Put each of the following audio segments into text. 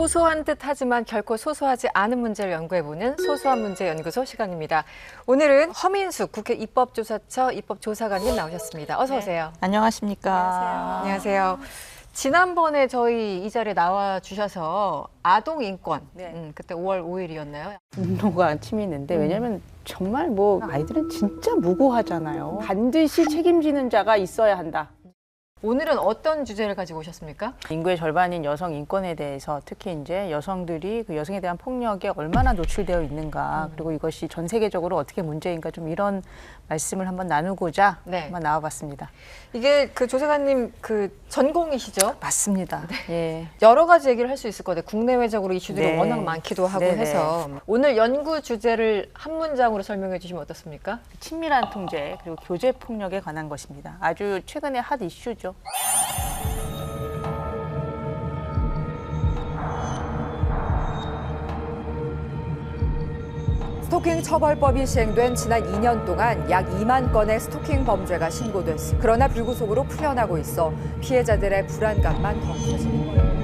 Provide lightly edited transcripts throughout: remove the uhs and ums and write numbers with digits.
소소한 듯하지만 결코 소소하지 않은 문제를 연구해보는 소소한 문제 연구소 시간입니다. 오늘은 허민숙 국회 입법조사처 입법조사관님 나오셨습니다. 어서 오세요. 안녕하십니까. 안녕하세요. 지난번에 저희 이 자리에 나와 주셔서 아동 인권, 그때 5월 5일이었나요? 분노가 치미는데 왜냐면 정말 뭐 아이들은 진짜 무고하잖아요. 반드시 책임지는 자가 있어야 한다. 오늘은 어떤 주제를 가지고 오셨습니까? 인구의 절반인 여성 인권에 대해서 특히 이제 여성들이 그 여성에 대한 폭력에 얼마나 노출되어 있는가 그리고 이것이 전 세계적으로 어떻게 문제인가 좀 이런 말씀을 한번 나누고자 한번 나와봤습니다. 이게 그 조사관님 그 전공이시죠? 맞습니다. 예. 여러 가지 얘기를 할 수 있을 것 같아요. 국내외적으로 이슈들이 워낙 많기도 하고 네네. 해서 오늘 연구 주제를 한 문장으로 설명해 주시면 어떻습니까? 친밀한 통제 그리고 교제 폭력에 관한 것입니다. 아주 최근의 핫 이슈죠. 스토킹 처벌법이 시행된 지난 2년 동안 약 2만 건의 스토킹 범죄가 신고됐습니다. 그러나 불구속으로 풀려나고 있어 피해자들의 불안감만 더 커지는 거예요.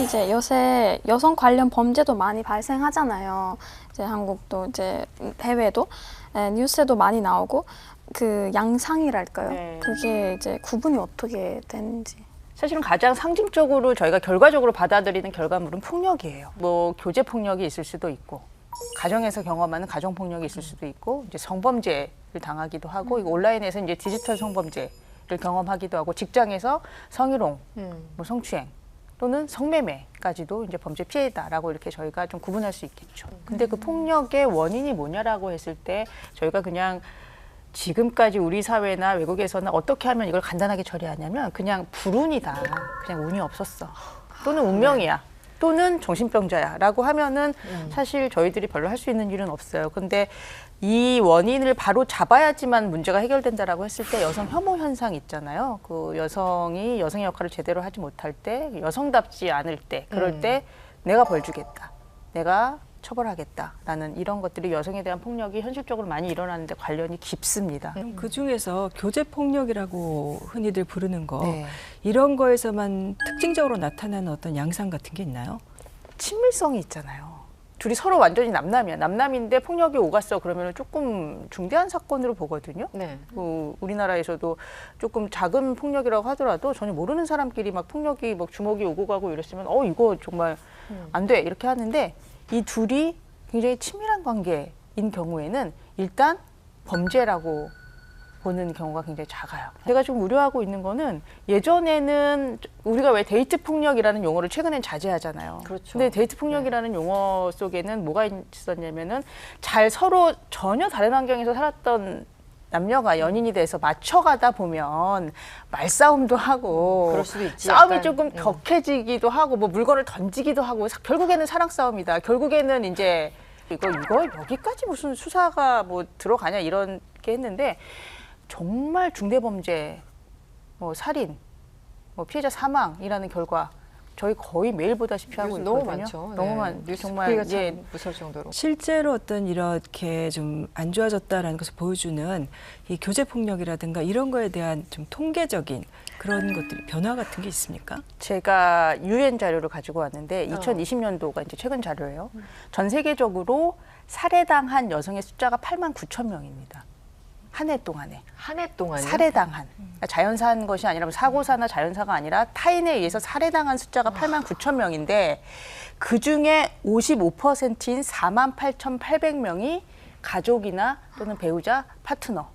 이제 요새 여성 관련 범죄도 많이 발생하잖아요. 이제 한국도 이제 해외도 뉴스에도 많이 나오고 그 양상이랄까요? 네. 그게 이제 구분이 어떻게 되는지. 사실은 가장 상징적으로 저희가 결과적으로 받아들이는 결과물은 폭력이에요. 뭐 교제 폭력이 있을 수도 있고, 가정에서 경험하는 가정 폭력이 있을 수도 있고, 이제 성범죄를 당하기도 하고, 이거 온라인에서 이제 디지털 성범죄를 경험하기도 하고, 직장에서 성희롱, 뭐 성추행 또는 성매매까지도 이제 범죄 피해다라고 이렇게 저희가 좀 구분할 수 있겠죠. 근데 그 폭력의 원인이 뭐냐라고 했을 때 저희가 그냥 지금까지 우리 사회나 외국에서는 어떻게 하면 이걸 간단하게 처리하냐면 그냥 불운이다. 그냥 운이 없었어. 또는 운명이야. 또는 정신병자야 라고 하면은 사실 저희들이 별로 할 수 있는 일은 없어요. 근데 이 원인을 바로 잡아야지만 문제가 해결된다라고 했을 때 여성 혐오 현상 있잖아요. 그 여성이 여성의 역할을 제대로 하지 못할 때, 여성답지 않을 때, 그럴 때 내가 벌 주겠다. 내가 처벌하겠다라는 이런 것들이 여성에 대한 폭력이 현실적으로 많이 일어나는데 관련이 깊습니다. 그 중에서 교제 폭력이라고 흔히들 부르는 거 이런 거에서만 특징적으로 나타나는 어떤 양상 같은 게 있나요? 친밀성이 있잖아요. 둘이 서로 완전히 남남이야. 남남인데 폭력이 오갔어. 그러면 조금 중대한 사건으로 보거든요. 우리나라에서도 조금 작은 폭력이라고 하더라도 전혀 모르는 사람끼리 막 폭력이 막 주먹이 오고 가고 이랬으면 이거 정말 안 돼. 이렇게 하는데 이 둘이 굉장히 친밀한 관계인 경우에는 일단 범죄라고 보는 경우가 굉장히 작아요. 제가 좀 우려하고 있는 거는 예전에는 우리가 왜 데이트 폭력이라는 용어를 최근엔 자제하잖아요. 그렇죠. 근데 데이트 폭력이라는 용어 속에는 뭐가 있었냐면은 잘 서로 전혀 다른 환경에서 살았던 남녀가 연인이 돼서 맞춰가다 보면 말싸움도 하고 그럴 수도 있지, 싸움이 약간. 조금 격해지기도 하고 뭐 물건을 던지기도 하고 결국에는 사랑 싸움이다. 결국에는 이제 이거 여기까지 무슨 수사가 뭐 들어가냐 이런 게 했는데 정말 중대범죄, 뭐 살인, 뭐 피해자 사망이라는 결과 저희 거의 매일 보다시피 하고 있거든요. 너무 많죠. 너무 뉴스 정말 참 무서울 정도로. 실제로 어떤 이렇게 좀 안 좋아졌다라는 것을 보여주는 이 교제 폭력이라든가 이런 거에 대한 좀 통계적인 그런 것들이 변화 같은 게 있습니까? 제가 유엔 자료를 가지고 왔는데 2020년도가 이제 최근 자료예요. 전 세계적으로 살해당한 여성의 숫자가 89,000명입니다. 한 해 동안에. 한 해 동안에 살해당한. 그러니까 자연사한 것이 아니라 사고사나 자연사가 아니라 타인에 의해서 살해당한 숫자가 89,000명인데 그중에 55%인 48,800명이 가족이나 또는 배우자, 파트너,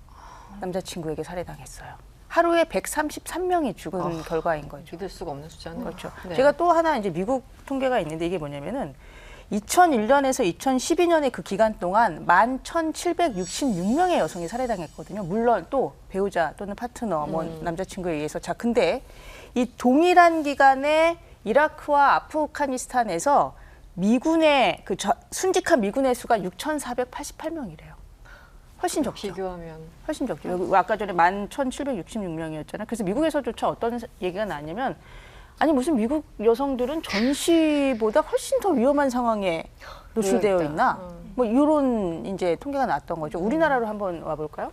남자친구에게 살해당했어요. 하루에 133명이 죽은 결과인 거죠. 믿을 수가 없는 숫자는. 그렇죠. 네. 제가 또 하나 이제 미국 통계가 있는데 이게 뭐냐면은 2001년에서 2012년의 그 기간 동안 11,766명의 여성이 살해당했거든요. 물론 또 배우자 또는 파트너, 뭐 남자친구에 의해서. 자, 근데 이 동일한 기간에 이라크와 아프가니스탄에서 미군의 순직한 미군의 수가 6,488명이래요. 훨씬 적죠. 비교하면 훨씬 적죠. 여기 아까 전에 11,766명이었잖아요. 그래서 미국에서조차 어떤 얘기가 나왔냐면 아니 무슨 미국 여성들은 전시보다 훨씬 더 위험한 상황에 노출되어 있나? 뭐 이런 이제 통계가 나왔던 거죠. 우리나라로 한번 와볼까요?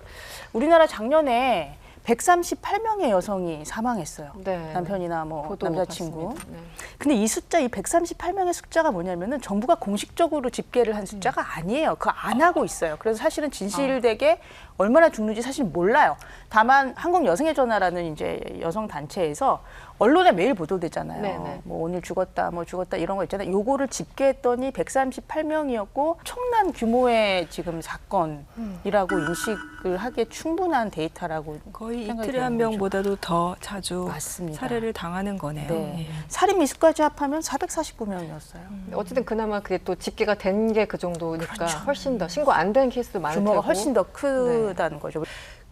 우리나라 작년에 138명의 여성이 사망했어요. 네. 남편이나 뭐 보도 남자친구. 봤습니다. 네. 근데 이 숫자, 이 138명의 숫자가 뭐냐면은 정부가 공식적으로 집계를 한 숫자가 아니에요. 그거 안 하고 있어요. 그래서 사실은 진실되게 얼마나 죽는지 사실 몰라요. 다만 한국 여성의 전화라는 이제 여성 단체에서 언론에 매일 보도되잖아요. 네네. 뭐 오늘 죽었다, 뭐 죽었다 이런 거 있잖아요. 요거를 집계했더니 138명이었고 엄청난 규모의 지금 사건이라고 인식을 하기에 충분한 데이터라고 거의 생각이 이틀에 한 되는 거죠. 명보다도 더 자주 맞습니다. 살해를 당하는 거네요. 네. 예. 살인 미수까지 합하면 449명이었어요. 어쨌든 그나마 그게 또 집계가 된 게 그 정도니까 그렇죠. 훨씬 더 신고 안 된 케이스도 많을 규모가 테고. 훨씬 더 크다는 거죠.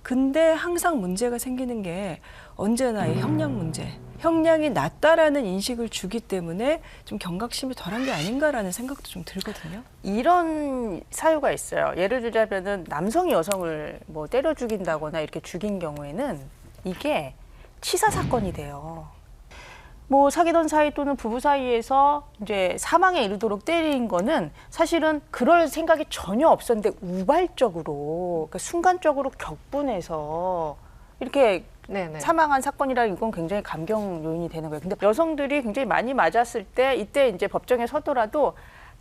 근데 항상 문제가 생기는 게 언제나 이 형량 문제. 형량이 낮다라는 인식을 주기 때문에 좀 경각심이 덜한 게 아닌가라는 생각도 좀 들거든요. 이런 사유가 있어요. 예를 들자면은 남성이 여성을 뭐 때려 죽인다거나 이렇게 죽인 경우에는 이게 치사 사건이 돼요. 뭐 사귀던 사이 또는 부부 사이에서 이제 사망에 이르도록 때린 거는 사실은 그럴 생각이 전혀 없었는데 우발적으로, 그러니까 순간적으로 격분해서 이렇게 네네. 사망한 사건이라 이건 굉장히 감경 요인이 되는 거예요. 근데 여성들이 굉장히 많이 맞았을 때 이때 이제 법정에 서더라도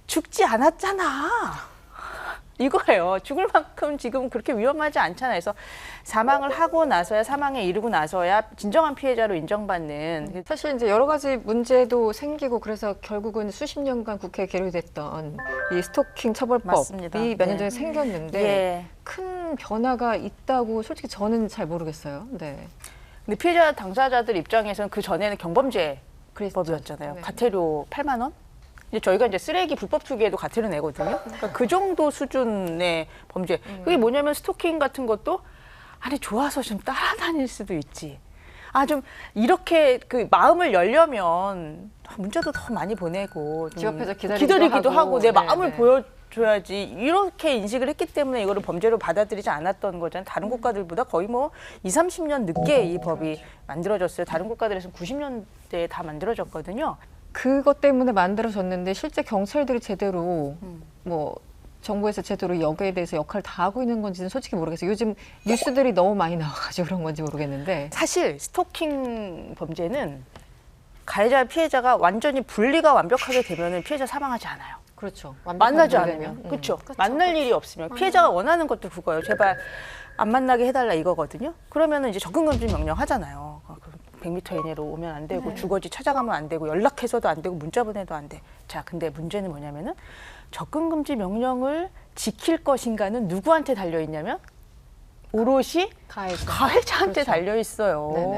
죽지 않았잖아. 이거예요. 죽을 만큼 지금 그렇게 위험하지 않잖아요. 그래서 사망을 하고 나서야, 사망에 이르고 나서야 진정한 피해자로 인정받는. 사실 이제 여러 가지 문제도 생기고 그래서 결국은 수십 년간 국회에 계류됐던 이 스토킹 처벌법이 맞습니다. 몇 년 네. 전에 생겼는데 예. 큰 변화가 있다고 솔직히 저는 잘 모르겠어요. 네. 근데 피해자 당사자들 입장에서는 그 전에는 경범죄법이었잖아요. 네. 과태료 8만 원? 이제 저희가 이제 쓰레기 불법 투기에도 과태료 내거든요. 그러니까 그 정도 수준의 범죄. 그게 뭐냐면 스토킹 같은 것도 아니 좋아서 좀 따라다닐 수도 있지. 아 좀 이렇게 그 마음을 열려면 문자도 더 많이 보내고 좀 집 앞에서 기다리기도 기다리기도 하고 내 네, 마음을 네. 보여줘야지. 이렇게 인식을 했기 때문에 이거를 범죄로 받아들이지 않았던 거잖아요. 다른 국가들보다 거의 뭐 20, 30년 늦게 이 법이 만들어졌어요. 다른 국가들에서는 90년대에 다 만들어졌거든요. 그것 때문에 만들어졌는데 실제 경찰들이 제대로 뭐 정부에서 제대로 여기에 대해서 역할을 다 하고 있는 건지는 솔직히 모르겠어요. 요즘 뉴스들이 너무 많이 나와가지고 그런 건지 모르겠는데. 사실 스토킹 범죄는 가해자 피해자가 완전히 분리가 완벽하게 되면은 피해자 사망하지 않아요. 그렇죠. 만나지 완벽하게 않으면. 되면. 그렇죠. 만날 일이 없으면 피해자가 원하는 것도 그거예요. 제발 안 만나게 해달라 이거거든요. 그러면은 이제 접근금지 명령 하잖아요. 100m 이내로 오면 안 되고 주거지 찾아가면 안 되고 연락해서도 안 되고 문자 보내도 안 돼. 자, 근데 문제는 뭐냐면은 접근금지 명령을 지킬 것인가는 누구한테 달려 있냐면 오롯이 가해자한테 그렇죠. 달려 있어요. 네네.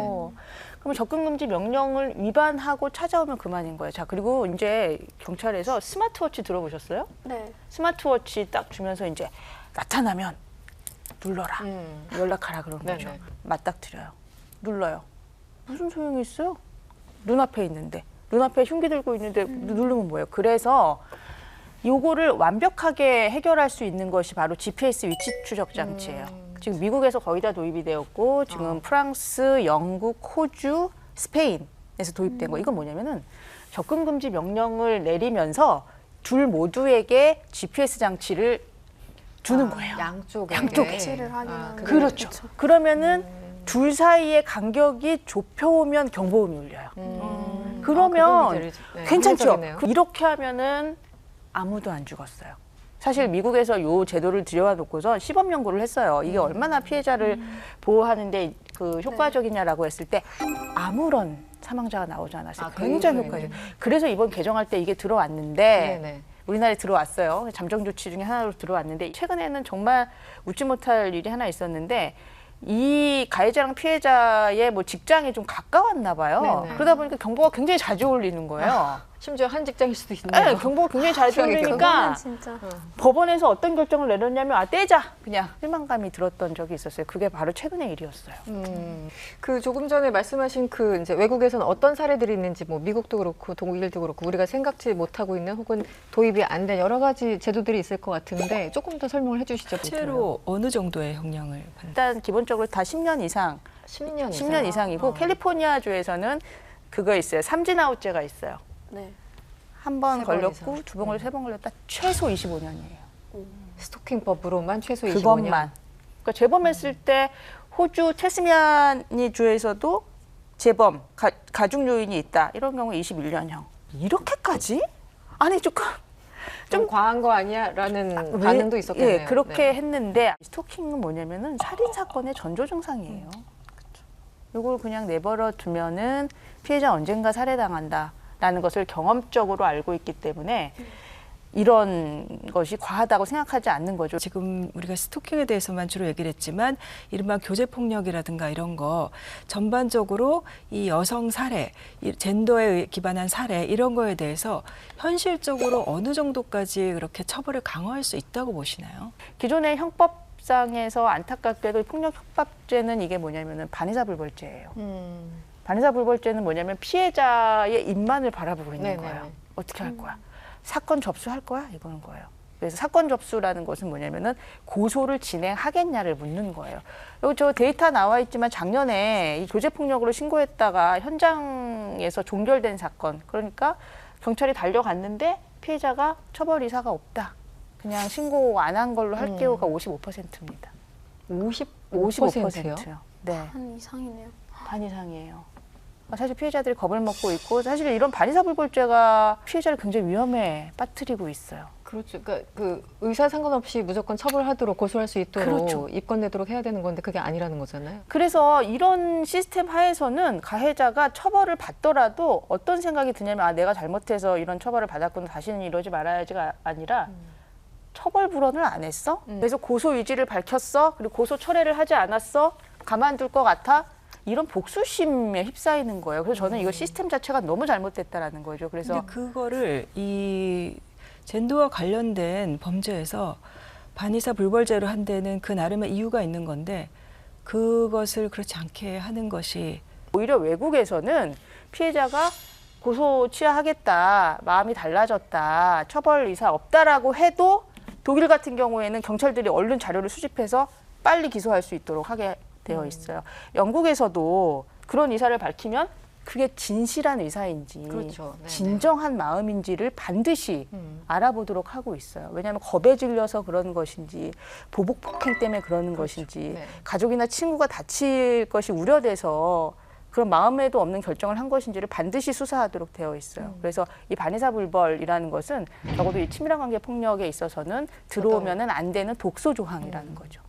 그러면 접근금지 명령을 위반하고 찾아오면 그만인 거예요. 자, 그리고 이제 경찰에서 스마트워치 들어보셨어요? 네. 스마트워치 딱 주면서 이제 나타나면 눌러라. 연락하라 그러는 거죠. 네네. 맞닥뜨려요. 눌러요. 무슨 소용이 있어요? 눈앞에 있는데. 눈앞에 흉기 들고 있는데 누르면 뭐예요? 그래서 요거를 완벽하게 해결할 수 있는 것이 바로 GPS 위치 추적 장치예요. 지금 미국에서 거의 다 도입이 되었고 지금 프랑스, 영국, 호주, 스페인에서 도입된 거. 이건 뭐냐면은 접근금지 명령을 내리면서 둘 모두에게 GPS 장치를 주는 거예요. 양쪽에. 양쪽에. 위치를 확인하는. 그렇죠. 그러면은 둘 사이의 간격이 좁혀오면 경보음이 울려요. 그러면 괜찮죠? 이렇게 하면은 아무도 안 죽었어요. 사실 미국에서 요 제도를 들여와 놓고서 시범 연구를 했어요. 이게 얼마나 피해자를 보호하는데 그 효과적이냐라고 했을 때 아무런 사망자가 나오지 않았어요. 굉장히 효과적. 그래서 이번 개정할 때 이게 들어왔는데 네네. 우리나라에 들어왔어요. 잠정 조치 중에 하나로 들어왔는데 최근에는 정말 웃지 못할 일이 하나 있었는데 이 가해자랑 피해자의 뭐 직장이 좀 가까웠나 봐요. 네네. 그러다 보니까 경보가 굉장히 자주 울리는 거예요. 심지어 한 직장일 수도 있네요. 네, 정보가 굉장히 잘 그러니까. 들리니까 진짜 법원에서 어떤 결정을 내렸냐면 떼자 그냥 실망감이 들었던 적이 있었어요. 그게 바로 최근의 일이었어요. 그 조금 전에 말씀하신 그 이제 외국에서는 어떤 사례들이 있는지 뭐 미국도 그렇고 독일도 그렇고 우리가 생각지 못하고 있는 혹은 도입이 안 된 여러 가지 제도들이 있을 것 같은데 조금 더 설명을 해주시죠. 실제로 어느 정도의 형량을 받는? 일단 기본적으로 다 10년 이상, 10년 10년 이상이고 캘리포니아 주에서는 그거 있어요. 삼진아웃제가 있어요. 네. 한 번 세번 걸렸고 이상. 두 번 걸렸다, 세 번 걸렸다 최소 25년이에요. 스토킹법으로만 최소 25년. 그것만. 그러니까 재범했을 때 호주 태스미아니 주에서도 재범, 가중 요인이 있다. 이런 경우 21년형. 이렇게까지? 아니 조금 좀 과한 거 아니야라는 왜- 반응도 있었겠네요. 예, 그렇게 네. 했는데 스토킹은 뭐냐면은 살인 사건의 전조 증상이에요. 이걸 그냥 내버려 두면은 피해자 언젠가 살해당한다라는 것을 경험적으로 알고 있기 때문에 이런 것이 과하다고 생각하지 않는 거죠. 지금 우리가 스토킹에 대해서만 주로 얘기를 했지만 이른바 교제폭력이라든가 이런 거 전반적으로 이 여성 살해, 이 젠더에 기반한 살해 이런 거에 대해서 현실적으로 어느 정도까지 그렇게 처벌을 강화할 수 있다고 보시나요? 기존의 형법상에서 안타깝게도 폭력 협박죄는 이게 뭐냐면은 반의사불벌죄예요. 반의사불벌죄는 뭐냐면 피해자의 입만을 바라보고 있는 네네. 거예요. 어떻게 할 거야? 사건 접수할 거야? 이거는 거예요. 그래서 사건 접수라는 것은 뭐냐면은 고소를 진행하겠냐를 묻는 거예요. 여기 저 데이터 나와 있지만 작년에 이 교제폭력으로 신고했다가 현장에서 종결된 사건. 그러니까 경찰이 달려갔는데 피해자가 처벌 의사가 없다. 그냥 신고 안 한 걸로 할게요가 55%입니다. 55%요? 네. 한 이상이네요. 반 이상이에요. 사실 피해자들이 겁을 먹고 있고 사실 이런 반의사불벌죄가 피해자를 굉장히 위험에 빠뜨리고 있어요. 그렇죠. 그러니까 그 의사 상관없이 무조건 처벌하도록 고소할 수 있도록 그렇죠. 입건되도록 해야 되는 건데 그게 아니라는 거잖아요. 그래서 이런 시스템 하에서는 가해자가 처벌을 받더라도 어떤 생각이 드냐면 아 내가 잘못해서 이런 처벌을 받았구나 다시는 이러지 말아야지가 아니라 처벌 불원을 안 했어? 그래서 고소 유지를 밝혔어? 그리고 고소 철회를 하지 않았어? 가만둘 것 같아? 이런 복수심에 휩싸이는 거예요. 그래서 저는 이거 시스템 자체가 너무 잘못됐다라는 거죠. 그래서 근데 그거를 이 젠더와 관련된 범죄에서 반의사 불벌죄로 한 데는 그 나름의 이유가 있는 건데 그것을 그렇지 않게 하는 것이 오히려 외국에서는 피해자가 고소 취하하겠다, 마음이 달라졌다, 처벌 의사 없다라고 해도 독일 같은 경우에는 경찰들이 얼른 자료를 수집해서 빨리 기소할 수 있도록 하게 되어 있어요. 영국에서도 그런 의사를 밝히면 그게 진실한 의사인지 그렇죠. 네네. 진정한 마음인지를 반드시 알아보도록 하고 있어요. 왜냐하면 겁에 질려서 그런 것인지 보복 폭행 때문에 그러는 것인지 네. 가족이나 친구가 다칠 것이 우려돼서 그런 마음에도 없는 결정을 한 것인지를 반드시 수사하도록 되어 있어요. 그래서 이 반의사불벌이라는 것은 적어도 이 친밀한 관계 폭력에 있어서는 들어오면은 안 되는 독소 조항이라는 거죠.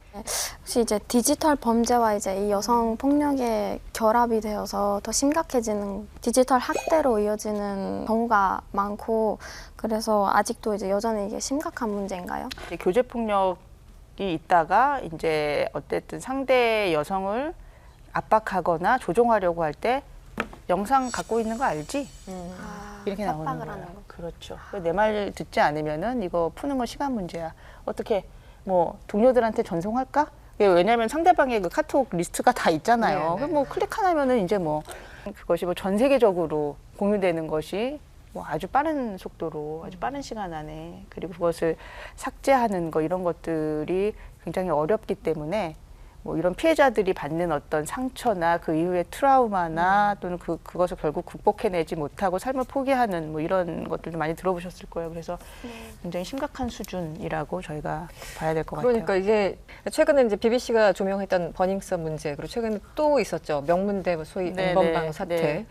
혹시 이제 디지털 범죄와 이제 이 여성 폭력의 결합이 되어서 더 심각해지는 디지털 학대로 이어지는 경우가 많고 그래서 아직도 이제 여전히 이게 심각한 문제인가요? 이제 교제 폭력이 있다가 이제 어쨌든 상대 여성을 압박하거나 조종하려고 할 때 영상 갖고 있는 거 알지? 이렇게 나오는 협박을 거예요. 하는 거. 그렇죠. 내 말 듣지 않으면은 이거 푸는 건 시간 문제야. 어떻게 뭐 동료들한테 전송할까? 왜냐하면 상대방의 그 카톡 리스트가 다 있잖아요. 네, 네. 그럼 뭐 클릭 하나면은 이제 뭐 그것이 뭐 전 세계적으로 공유되는 것이 뭐 아주 빠른 속도로 아주 빠른 시간 안에 그리고 그것을 삭제하는 거 이런 것들이 굉장히 어렵기 때문에 뭐 이런 피해자들이 받는 어떤 상처나 그 이후의 트라우마나 또는 그것을 결국 극복해내지 못하고 삶을 포기하는 뭐 이런 것들도 많이 들어보셨을 거예요. 그래서 굉장히 심각한 수준이라고 저희가 봐야 될 것 그러니까 같아요. 이게 최근에 이제 BBC가 조명했던 버닝썬 문제 그리고 최근에 또 있었죠. 명문대 소위 네, N번방 네, 사태. 네.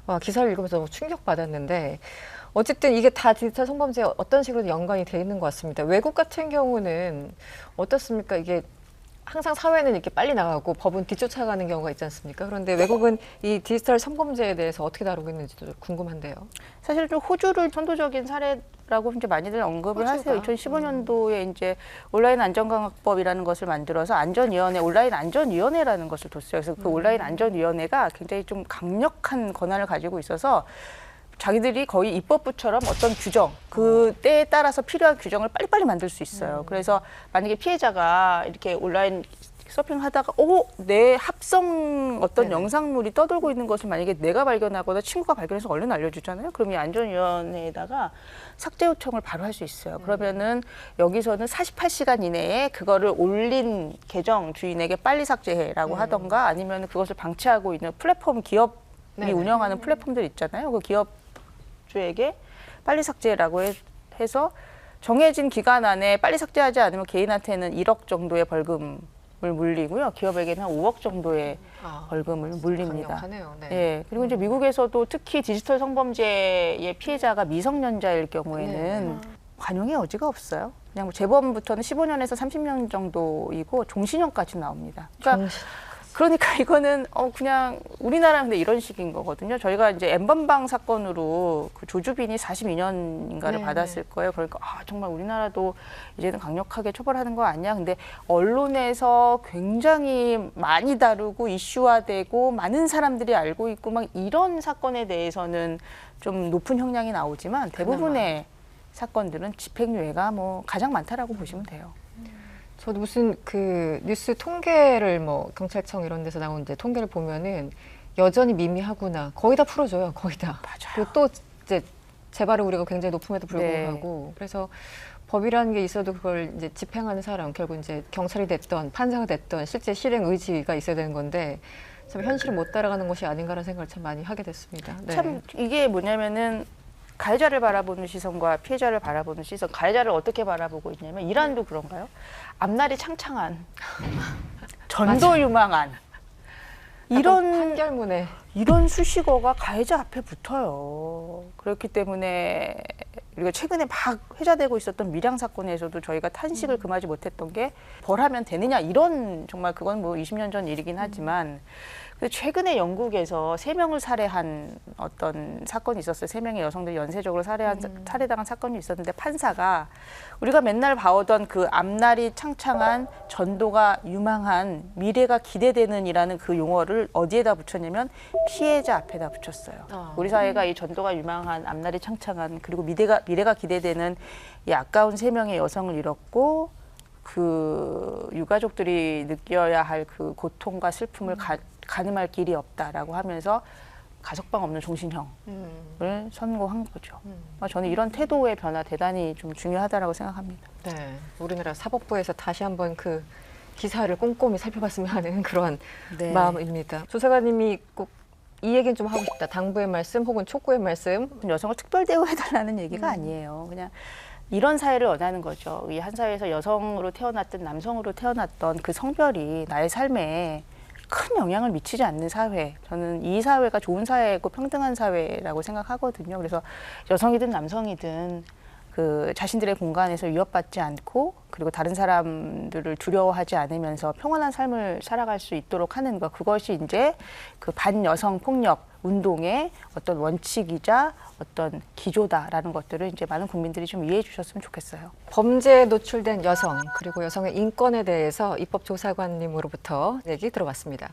와, 기사를 읽으면서 너무 충격받았는데 어쨌든 이게 다 디지털 성범죄에 어떤 식으로 연관이 돼 있는 것 같습니다. 외국 같은 경우는 어떻습니까? 이게 항상 사회는 이렇게 빨리 나가고 법은 뒤쫓아가는 경우가 있지 않습니까? 그런데 외국은 이 디지털 성범죄에 대해서 어떻게 다루고 있는지도 좀 궁금한데요. 사실 좀 호주를 선도적인 사례라고 이제 많이들 언급을 호주가. 하세요. 2015년도에 이제 온라인 안전강화법이라는 것을 만들어서 안전위원회, 온라인 안전위원회라는 것을 뒀어요. 그래서 그 온라인 안전위원회가 굉장히 좀 강력한 권한을 가지고 있어서 자기들이 거의 입법부처럼 어떤 규정, 그 때에 따라서 필요한 규정을 빨리빨리 만들 수 있어요. 그래서 만약에 피해자가 이렇게 온라인 서핑하다가 내 합성 어떤 네네. 영상물이 떠돌고 있는 것을 만약에 내가 발견하거나 친구가 발견해서 얼른 알려주잖아요. 그럼 이 안전위원회에다가 삭제 요청을 바로 할 수 있어요. 그러면은 여기서는 48시간 이내에 그거를 올린 계정 주인에게 빨리 삭제해라고 하던가 아니면 그것을 방치하고 있는 플랫폼 기업이 네네. 운영하는 플랫폼들 있잖아요. 그 기업주에게 빨리 삭제라고 해서 정해진 기간 안에 빨리 삭제하지 않으면 개인한테는 1억 정도의 벌금을 물리고요. 기업에게는 한 5억 정도의 벌금을 물립니다. 강력하네요. 네. 예. 그리고 이제 미국에서도 특히 디지털 성범죄의 피해자가 미성년자일 경우에는 관용의 여지가 없어요. 그냥 뭐 재범부터는 15년에서 30년 정도이고 종신형까지 나옵니다. 그러니까 이거는 그냥 우리나라는 근데 이런 식인 거거든요. 저희가 이제 엠번방 사건으로 그 조주빈이 42년인가를 네, 받았을 거예요. 그러니까 정말 우리나라도 이제는 강력하게 처벌하는 거 아니야? 근데 언론에서 굉장히 많이 다루고 이슈화되고 많은 사람들이 알고 있고 막 이런 사건에 대해서는 좀 높은 형량이 나오지만 대부분의 사건들은 집행유예가 뭐 가장 많다라고 보시면 돼요. 저도 무슨 그 뉴스 통계를 뭐 경찰청 이런 데서 나온 이제 통계를 보면은 여전히 미미하구나. 거의 다 풀어줘요. 거의 다. 맞아요. 그리고 또 이제 재발의 우려가 굉장히 높음에도 불구하고 그래서 법이라는 게 있어도 그걸 이제 집행하는 사람 결국 이제 경찰이 됐던 판사가 됐던 실제 실행 의지가 있어야 되는 건데 참 현실을 못 따라가는 것이 아닌가라는 생각을 참 많이 하게 됐습니다. 네. 참 이게 뭐냐면은 가해자를 바라보는 시선과 피해자를 바라보는 시선, 가해자를 어떻게 바라보고 있냐면 이란도 그런가요? 앞날이 창창한, 전도 유망한 이런 판결문에 이런 수식어가 가해자 앞에 붙어요. 그렇기 때문에 우리가 최근에 막 회자되고 있었던 밀양 사건에서도 저희가 탄식을 금하지 못했던 게 벌하면 되느냐 이런 정말 그건 뭐 20년 전 일이긴 하지만 근데 최근에 영국에서 3명을 살해한 어떤 사건이 있었어요. 3명의 여성들이 연쇄적으로 살해당한 사건이 있었는데 판사가 우리가 맨날 봐오던 그 앞날이 창창한 전도가 유망한 미래가 기대되는이라는 그 용어를 어디에다 붙였냐면 피해자 앞에다 붙였어요. 우리 사회가 이 전도가 유망한 앞날이 창창한 그리고 미래가 기대되는 이 아까운 3명의 여성을 잃었고 그 유가족들이 느껴야 할 그 고통과 슬픔을 가늠할 길이 없다라고 하면서 가석방 없는 종신형을 선고한 거죠. 저는 이런 태도의 변화 대단히 좀 중요하다라고 생각합니다. 네, 우리나라 사법부에서 다시 한번 그 기사를 꼼꼼히 살펴봤으면 하는 그런 네. 마음입니다. 조사관님이 꼭 이 얘기는 좀 하고 싶다. 당부의 말씀 혹은 촉구의 말씀. 여성을 특별 대우해달라는 얘기가 아니에요. 그냥 이런 사회를 원하는 거죠. 이 한 사회에서 여성으로 태어났든 남성으로 태어났던 그 성별이 나의 삶에 큰 영향을 미치지 않는 사회. 저는 이 사회가 좋은 사회고 평등한 사회라고 생각하거든요. 그래서 여성이든 남성이든 그 자신들의 공간에서 위협받지 않고 그리고 다른 사람들을 두려워하지 않으면서 평온한 삶을 살아갈 수 있도록 하는 것. 그것이 이제 그 반여성 폭력 운동의 어떤 원칙이자 어떤 기조다라는 것들을 이제 많은 국민들이 좀 이해해 주셨으면 좋겠어요. 범죄에 노출된 여성 그리고 여성의 인권에 대해서 입법조사관님으로부터 얘기 들어봤습니다.